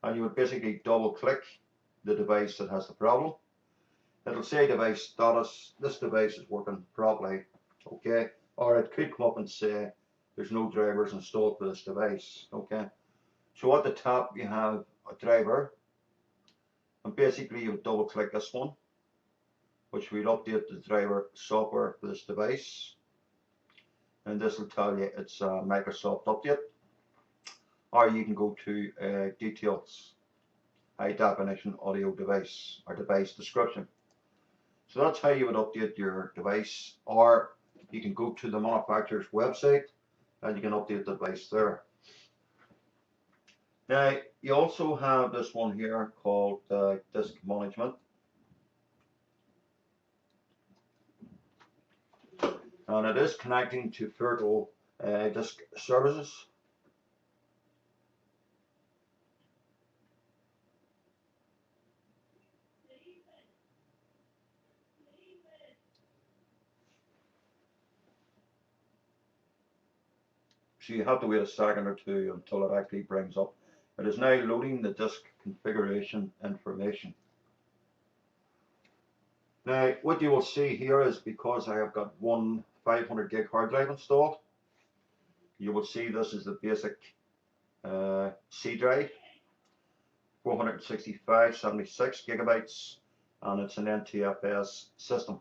and you would basically double click the device that has the problem. It'll say device status, this device is working properly, okay, or it could come up and say there's no drivers installed for this device, okay. So at the top you have a driver, and basically you would double click this one, which will update the driver software for this device, and this will tell you it's a Microsoft update. Or you can go to details, high definition audio device, or device description. So that's how you would update your device, or you can go to the manufacturer's website and you can update the device there. Now you also have this one here called disk management, and it is connecting to Virtual Disk Services. So you have to wait a second or two until it actually brings up. It is now loading the disk configuration information. Now what you will see here is, because I have got one 500 gig hard drive installed, you will see this is the basic C drive, 465.76 gigabytes, and it's an NTFS system.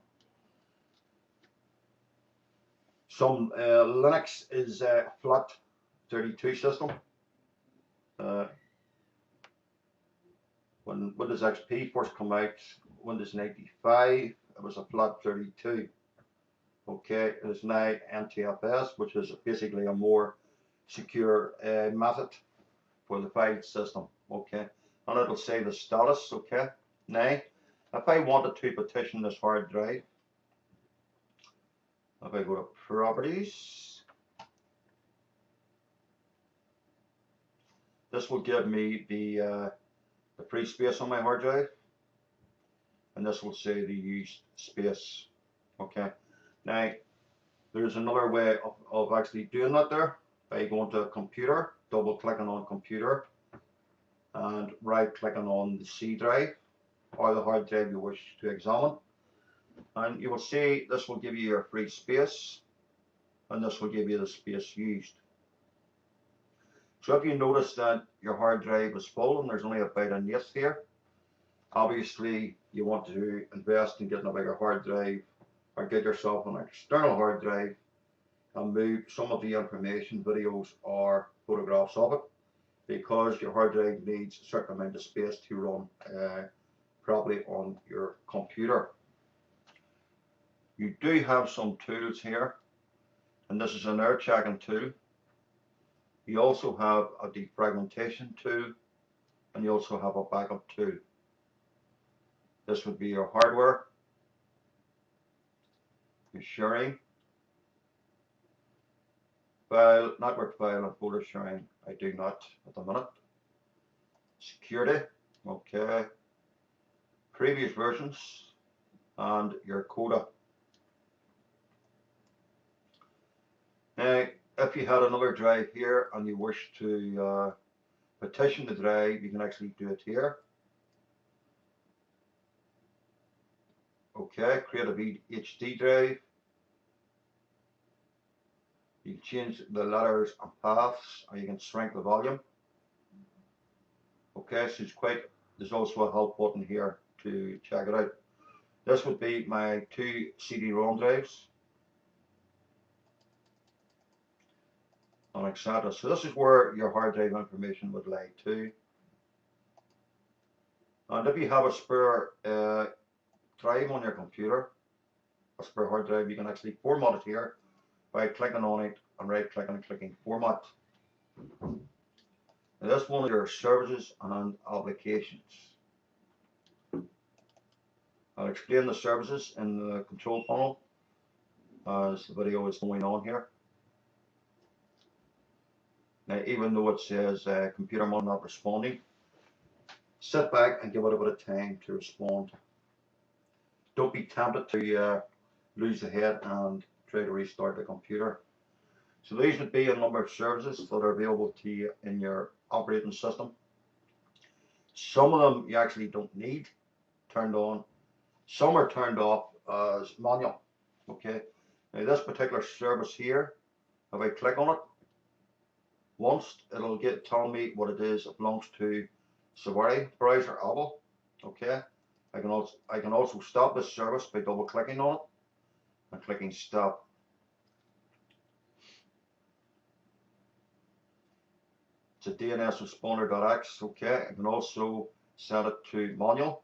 Some Linux is a FAT32 system. When Windows XP first came out, Windows 95, it was a FAT32. Okay, it is now NTFS, which is basically a more secure method for the file system. Okay, and it'll say the status. Okay, now if I wanted to partition this hard drive, if I go to properties, this will give me the free space on my hard drive, and this will say the used space. Okay, now there's another way of actually doing that there, by going to computer, double clicking on computer, and right clicking on the C drive or the hard drive you wish to examine, and you will see this will give you your free space, and this will give you the space used. So if you notice that your hard drive is full and there's only about an eighth here, obviously you want to invest in getting a bigger hard drive, or get yourself an external hard drive and move some of the information, videos or photographs of it, because your hard drive needs a certain amount of space to run properly on your computer. You do have some tools here, and this is an error checking tool. You also have a defragmentation tool, and you also have a backup tool. This would be your hardware, your sharing, file, network file, and folder sharing. I do not at the minute. Security, okay. Previous versions, and your coda. Now, if you had another drive here and you wish to partition the drive, you can actually do it here. Okay, create a VHD drive. You can change the letters and paths, or you can shrink the volume. Okay, so there's also a help button here to check it out. This would be my 2 CD-ROM drives, and etc. So this is where your hard drive information would lie too. And if you have a spare drive on your computer, a spare hard drive, you can actually format it here by clicking on it and right clicking and clicking format. Now this one is your services and applications. I'll explain the services in the control panel as the video is going on here. Now, even though it says computer mode not responding, sit back and give it a bit of time to respond. Don't be tempted to lose the head and try to restart the computer. So these would be a number of services that are available to you in your operating system. Some of them you actually don't need turned on. Some are turned off as manual. Okay. Now this particular service here, if I click on it once, it'll tell me what it is. It belongs to Safari browser, Apple. Okay. I can also stop this service by double clicking on it and clicking stop. It's a DNS responder.x. Okay. I can also set it to manual.